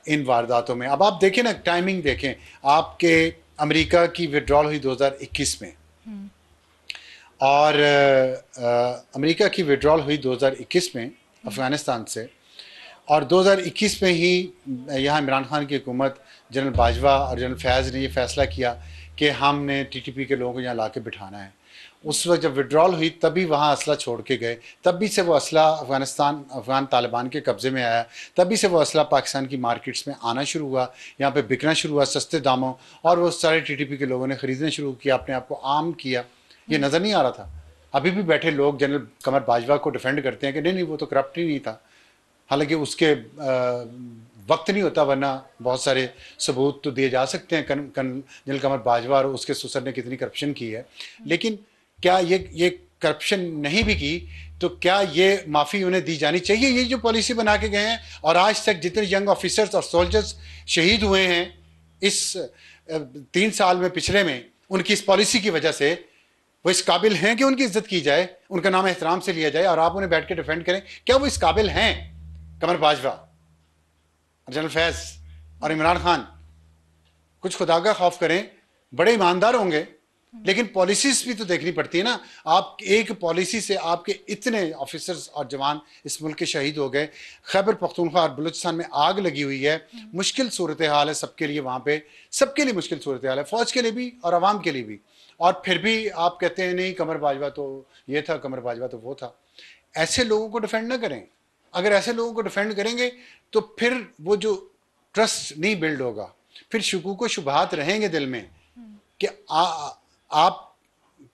इन वारदातों में। अब आप देखें ना, टाइमिंग देखें, आपके अमेरिका की विड्रॉल हुई 2021 में, और अमेरिका की विड्रॉल हुई 2021 में अफ़गानिस्तान से, और 2021 में ही यहाँ इमरान खान की हुकूमत, जनरल बाजवा और जनरल फैज़ ने ये फ़ैसला किया कि हमने टीटीपी के लोगों को यहाँ ला के बिठाना है। उस वक्त जब विड्रॉल हुई तभी वहाँ असला छोड़ के गए, तभी से वो असला अफ़गान तालिबान के कब्ज़े में आया, तभी से वो असला पाकिस्तान की मार्केट्स में आना शुरू हुआ, यहाँ पे बिकना शुरू हुआ सस्ते दामों, और वो सारे टीटीपी के लोगों ने ख़रीदना शुरू किया, अपने आप को आम किया। ये नज़र नहीं आ रहा था। अभी भी बैठे लोग जनरल कमर बाजवा को डिफेंड करते हैं कि नहीं नहीं वो तो करप्ट ही नहीं था, हालांकि उसके वक्त नहीं होता, वरना बहुत सारे सबूत तो दिए जा सकते हैं जनरल कमर बाजवा और उसके ससुर ने कितनी करप्शन की है। लेकिन क्या ये करप्शन नहीं भी की तो क्या ये माफ़ी उन्हें दी जानी चाहिए? ये जो पॉलिसी बना के गए हैं, और आज तक जितने यंग ऑफिसर्स और सोल्जर्स शहीद हुए हैं इस 3 साल में पिछले में, उनकी इस पॉलिसी की वजह से वो इस काबिल हैं कि उनकी इज्जत की जाए, उनका नाम एहतराम से लिया जाए, और आप उन्हें बैठ के डिफेंड करें? क्या वो इस काबिल हैं? कमर बाजवा, जनरल फैज और इमरान खान, कुछ खुदा का खौफ करें, बड़े ईमानदार होंगे, लेकिन पॉलिसीज भी तो देखनी पड़ती है ना। आप एक पॉलिसी से आपके इतने ऑफिसर्स और जवान इस मुल्क के शहीद हो गए। खैबर पख्तूनख्वा और बलूचिस्तान में आग लगी हुई है, मुश्किल सूरत हाल है सबके लिए, वहाँ पे सबके लिए मुश्किल सूरत हाल है, फौज के लिए भी और आवाम के लिए भी, और फिर भी आप कहते हैं नहीं कमर बाजवा तो ये था, कमर बाजवा तो वो था। ऐसे लोगों को डिफेंड ना करें। अगर ऐसे लोगों को डिफेंड करेंगे तो फिर वो जो ट्रस्ट नहीं बिल्ड होगा, फिर शुकूक व शुबहात रहेंगे दिल में कि आप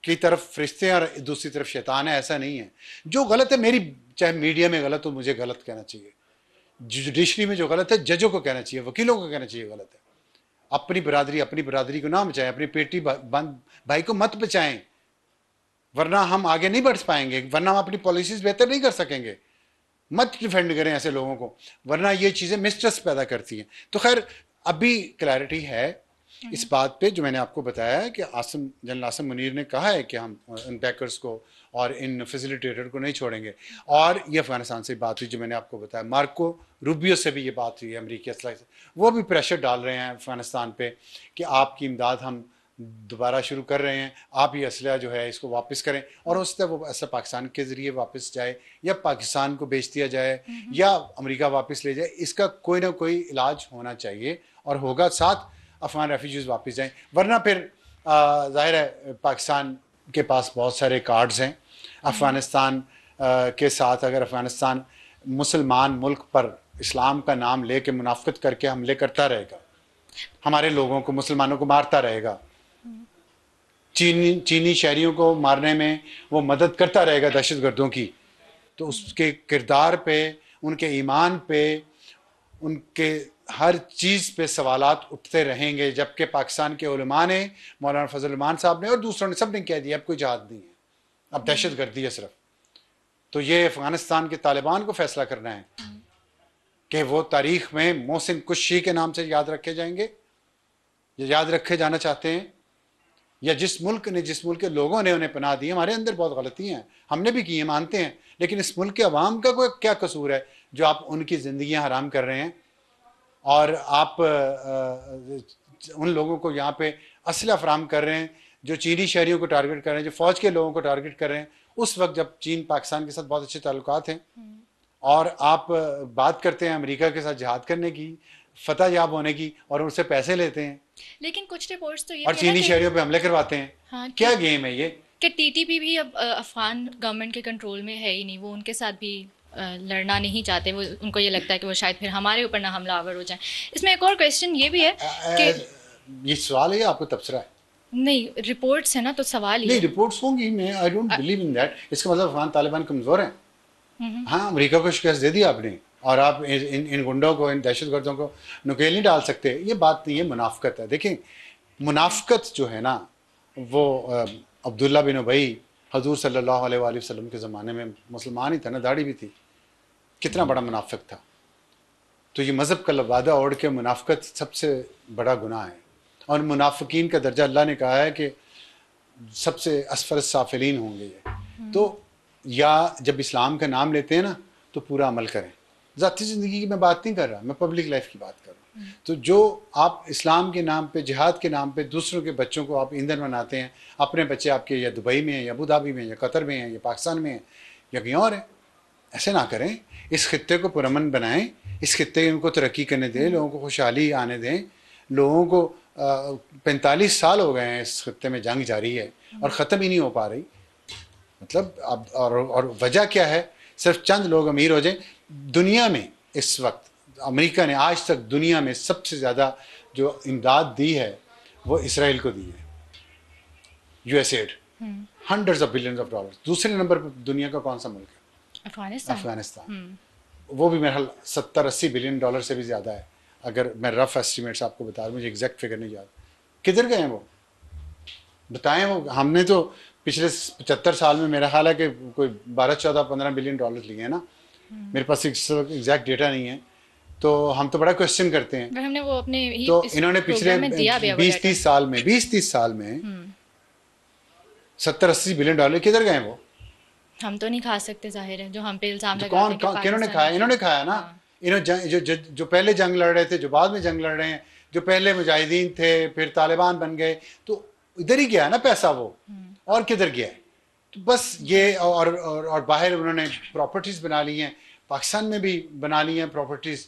की तरफ फरिश्ते और दूसरी तरफ शैतान है। ऐसा नहीं है। जो गलत है, मेरी चाहे मीडिया में गलत हो, मुझे गलत कहना चाहिए, जुडिशरी में जो गलत है जजों को कहना चाहिए, वकीलों को कहना चाहिए गलत है। अपनी बरादरी को ना बचाएं, अपनी पेटी भाई को मत बचाएं, वरना हम आगे नहीं बढ़ पाएंगे, वरना हम अपनी पॉलिसीज बेहतर नहीं कर सकेंगे। मत डिफेंड करें ऐसे लोगों को, वरना ये चीज़ें मिसट्रस्ट पैदा करती हैं। तो खैर अभी क्लैरिटी है इस बात पे जो मैंने आपको बताया है कि जनरल आसिम मुनीर ने कहा है कि हम इन बैकर्स को और इन फैसिलिटेटर को नहीं छोड़ेंगे। और ये अफगानिस्तान से बात हुई जो मैंने आपको बताया, मार्को रूबियो से भी ये बात हुई है, अमरीकी असला से, वो भी प्रेशर डाल रहे हैं अफगानिस्तान पे कि आपकी इमदाद हम दोबारा शुरू कर रहे हैं, आप ये असला जो है इसको वापस करें, और उससे वो असला पाकिस्तान के ज़रिए वापस जाए या पाकिस्तान को बेच दिया जाए या अमेरिका वापस ले जाए। इसका कोई ना कोई इलाज होना चाहिए और होगा, साथ अफगान रेफ्यूजीज़ वापस जाएं, वरना फिर ज़ाहिर है पाकिस्तान के पास बहुत सारे कार्ड्स हैं। अफ़गानिस्तान के साथ अगर अफ़गानिस्तान मुसलमान मुल्क पर इस्लाम का नाम ले कर मुनाफिकत करके हमले करता रहेगा, हमारे लोगों को, मुसलमानों को मारता रहेगा, चीनी शहरियों को मारने में वो मदद करता रहेगा दहशतगर्दों की, तो उसके किरदार पे, उनके ईमान पे, उनके हर चीज़ पे सवालात उठते रहेंगे। जबकि पाकिस्तान के उलमा ने, मौलाना फजल रहमान साहब ने और दूसरों ने, सब ने कह दिया अब कोई जहाद नहीं है, अब दहशतगर्दी है सिर्फ। तो ये अफगानिस्तान के तालिबान को फैसला करना है कि वो तारीख में मोहसिन कुशी के नाम से याद रखे जाएंगे, याद रखे जाना चाहते हैं, या जिस मुल्क के लोगों ने उन्हें पनाह दी। हमारे अंदर बहुत गलतियां हैं, हमने भी की हैं, मानते हैं, लेकिन इस मुल्क के अवाम का कोई क्या कसूर है जो आप उनकी ज़िंदगियां हराम कर रहे हैं और आप उन लोगों को यहाँ पे असला फराम कर रहे हैं जो चीनी शहरियों को टारगेट कर रहे हैं, जो फ़ौज के लोगों को टारगेट कर रहे हैं, उस वक्त जब चीन पाकिस्तान के साथ बहुत अच्छे ताल्लुकात हैं, और आप बात करते हैं अमेरिका के साथ जिहाद करने की, फतह याब होने की, और उनसे पैसे लेते हैं। लेकिन कुछ रिपोर्ट्स तो ये और चीनी शहरियों पे हमले करवाते हैं। हाँ, क्या गेम है ये कि टीटीपी भी अब अफगान गवर्नमेंट के कंट्रोल में है ही नहीं, वो उनके साथ भी लड़ना नहीं चाहते, वो उनको ये लगता है कि वो शायद फिर हमारे ऊपर ना हमलावर हो जाए। इसमें एक और क्वेश्चन ये भी है कि ये सवाल है या आपको तबसरा है? नहीं, रिपोर्ट्स है ना, तो सवाल ही नहीं, है। रिपोर्ट्स होंगी, मैं I don't believe in that. इसका मतलब अफगान तालिबान कमजोर हैं। हाँ, अमेरिका को शिकस्त दे दी आपने, और आप इन गुंडों को, इन दहशतगर्दों को नुकेल नहीं डाल सकते। ये बात नहीं है, मुनाफिकत है। देखिए, मुनाफिकत जो है ना, वो अब्दुल्ला बिन उबई हजूर सल्लल्लाहु अलैहि वसल्लम के ज़माने में मुसलमान ही था ना, दाढ़ी भी थी, कितना बड़ा मुनाफिक था। तो ये मज़हब का लबादा ओढ़ के मुनाफिकत सबसे बड़ा गुनाह है, और मुनाफिकीन का दर्जा अल्लाह ने कहा है कि सबसे असफल साफिलीन होंगे ये। तो या जब इस्लाम का नाम लेते हैं ना तो पूरा अमल करें, ज़ाती ज़िंदगी की मैं बात नहीं कर रहा, मैं पब्लिक लाइफ की बात कर रहा हूँ। तो जो आप इस्लाम के नाम पे, जिहाद के नाम पे दूसरों के बच्चों को आप ईंधन बनाते हैं, अपने बच्चे आपके या दुबई में हैं या अबू धाबी में या कतर में हैं या पाकिस्तान में हैं या कहीं और हैं, ऐसे ना करें। इस खित्ते को पुरअमन बनाएं, इस खित्ते को तरक्की करने दें, लोगों को खुशहाली आने दें। लोगों को 45 साल हो गए हैं इस खित्ते में जंग जारी है और ख़त्म ही नहीं हो पा रही। मतलब अब और वजह क्या है? सिर्फ चंद लोग अमीर हो जाएं। दुनिया में इस वक्त अमेरिका ने आज तक दुनिया में सबसे ज़्यादा जो इमदाद दी है वो इसराइल को दी है, USAID, hundreds of billions of dollar. दूसरे नंबर पर दुनिया का कौन सा मुल्क है? अफगानिस्तान। वो भी मेरे ख्याल 70-80 बिलियन डॉलर से भी ज़्यादा है, अगर मैं रफ एस्टिमेट्स आपको बता रहा हूँ, मुझे एग्जैक्ट फिगर नहीं याद। किधर गए हैं वो? बताएं। वो हमने तो पिछले 75 साल में मेरा ख्याल है कि कोई 12, 14, 15 बिलियन डॉलर लिए हैं ना। मेरे पास एग्जैक्ट डेटा नहीं है, तो हम तो बड़ा क्वेश्चन करते हैं। हमने वो अपने तो इन्होंने पिछले 20-30 साल में 70-80 बिलियन डॉलर किधर गए वो? हम तो नहीं खा सकते, जाहिर है, जो हम पे इल्जाम लगाते हैं। कौन किन्होंने खाया? इन्होंने खाया ना। इन्होंने जो पहले जंग लड़ रहे थे, जो बाद में जंग लड़ रहे हैं, जो पहले मुजाहिदीन थे फिर तालिबान बन गए, तो इधर ही गया ना पैसा वो, और किधर गया है? तो बस ये और बाहर उन्होंने प्रॉपर्टीज बना ली हैं, पाकिस्तान में भी बना ली हैं प्रॉपर्टीज।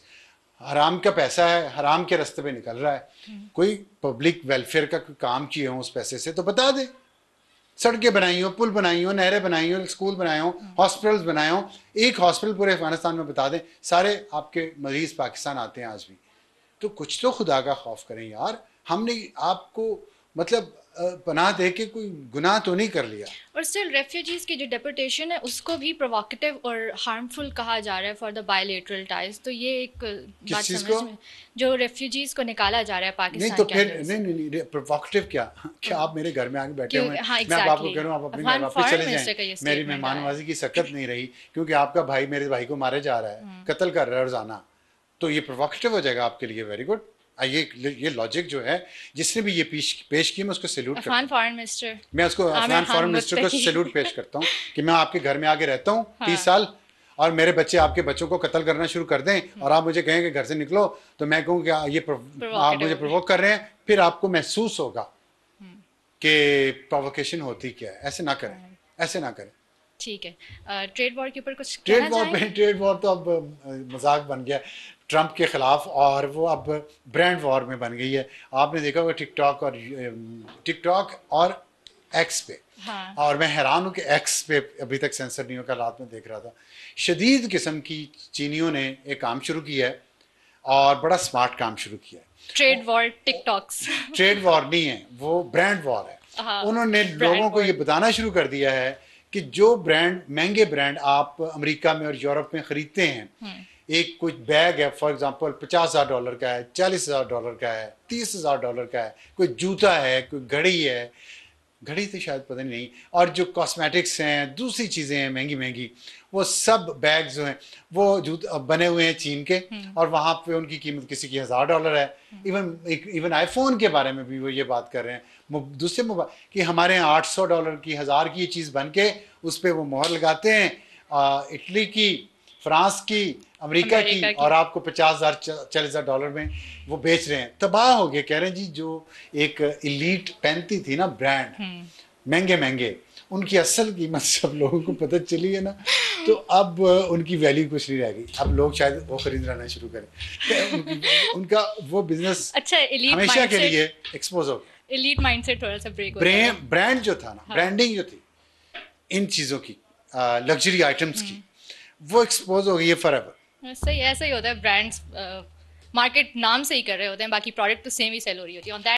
हराम का पैसा है, हराम के रास्ते पे निकल रहा है। कोई पब्लिक वेलफेयर का कोई काम किए हो उस पैसे से तो बता दे। सड़कें बनाई हो, पुल बनाई हो, नहरें बनाई हो, स्कूल बनाए हो, हॉस्पिटल्स बनाए हो। एक हॉस्पिटल पूरे अफगानिस्तान में बता दें, सारे आपके मरीज पाकिस्तान आते हैं आज भी। तो कुछ तो खुदा का खौफ करें यार। हमने आपको मतलब पनाह दे के कोई गुनाह तो नहीं कर लिया। और स्टिल रेफ्यूजीज की जो डेपुटेशन है उसको भी प्रोवोकेटिव और हार्मफुल कहा जा रहा है फॉर द बायलैटरल टाइज। तो ये एक बात समझ में, जो रेफ्यूजीज को निकाला जा रहा है पाकिस्तान नहीं तो फिर नहीं प्रोवोकेटिव क्या आप मेरे घर में आके बैठे हुए हैं, मैं आपको कह रहा हूँ आप अपने घर वापस चले जाएं। मेरी मेहमानवाजी की सकत नहीं रही क्योंकि आपका भाई मेरे भाई को मारे जा रहा है, कत्ल कर रहा है रोजाना, तो ये प्रोवोकेटिव हो जाएगा आपके लिए। Very good. ये लॉजिक जो है, जिसने भी ये पेश की, मैं उसको सैल्यूट करता हूं। फॉरेन मिनिस्टर, मैं उसको अफगान फॉरेन मिनिस्टर को सैल्यूट पेश करता हूँ कि मैं आपके घर में आके रहता हूँ 30 साल और मेरे बच्चे आपके बच्चों को कत्ल करना शुरू कर दें और आप मुझे कहें कि घर से निकलो, तो मैं कहूँ कि आप मुझे प्रोवोक कर रहे हैं। फिर आपको महसूस होगा कि प्रोवोकेशन होती क्या है। ऐसे ना करें, ऐसे ना करें। ठीक है। ट्रेड वॉर के ऊपर कुछ ट्रेड वॉर तो अब मजाक बन गया ट्रंप के खिलाफ, और वो अब ब्रांड वॉर में बन गई है। आपने देखा होगा टिकटॉक और एक्स पे। हाँ। और मैं हैरान हूँ कि एक्स पे अभी तक सेंसर नहीं होगा। रात में देख रहा था, शदीद किस्म की चीनियों ने एक काम शुरू किया है और बड़ा स्मार्ट काम शुरू किया है। Trade war TikToks trade war नहीं है, वो ब्रांड वॉर है। हाँ, उन्होंने लोगों को ये बताना शुरू कर दिया है कि जो ब्रांड, महंगे ब्रांड आप अमेरिका में और यूरोप में खरीदते हैं, एक कुछ बैग है फॉर एग्जांपल $50,000 का है, $40,000 का है, $30,000 का है, कोई जूता है, कोई घड़ी है, घड़ी तो शायद पता नहीं, और जो कॉस्मेटिक्स हैं, दूसरी चीज़ें हैं महंगी महंगी, वो सब बैग जो हैं वो बने हुए हैं चीन के, और वहाँ पे उनकी कीमत किसी की $1,000 है। इवन आईफोन के बारे में भी वो ये बात कर रहे हैं दूसरे मोबाइल कि हमारे यहाँ $800 की, 1000 की ये चीज़ बन के उस पर वो मोहर लगाते हैं, इटली की, फ्रांस की, अमेरिका की, और आपको $50,000 $40,000 में वो बेच रहे हैं। तबाह हो गए। कह रहे हैं जी जो एक इलीट पहनती थी ना ब्रांड, महंगे महंगे, उनकी असल कीमत सब लोगों को पता चली है ना, तो अब उनकी वैल्यू कुछ नहीं रह गई। अब लोग शायद वो खरीदना शुरू करें, उनका वो बिजनेस हमेशा के लिए एक्सपोज हो गया। एलीट माइंडसेट थोड़ा सा ब्रेक हो गया। ब्रांड जो था ना, ब्रांडिंग जो थी इन चीज़ों की, लग्जरी आइटम्स की, वो एक्सपोज हो गई है फॉरएवर। सही, ऐसा ही होता है। ब्रांड्स मार्केट नाम से ही कर रहे होते हैं, बाकी प्रोडक्ट तो सेम ही सेल हो रही होती है।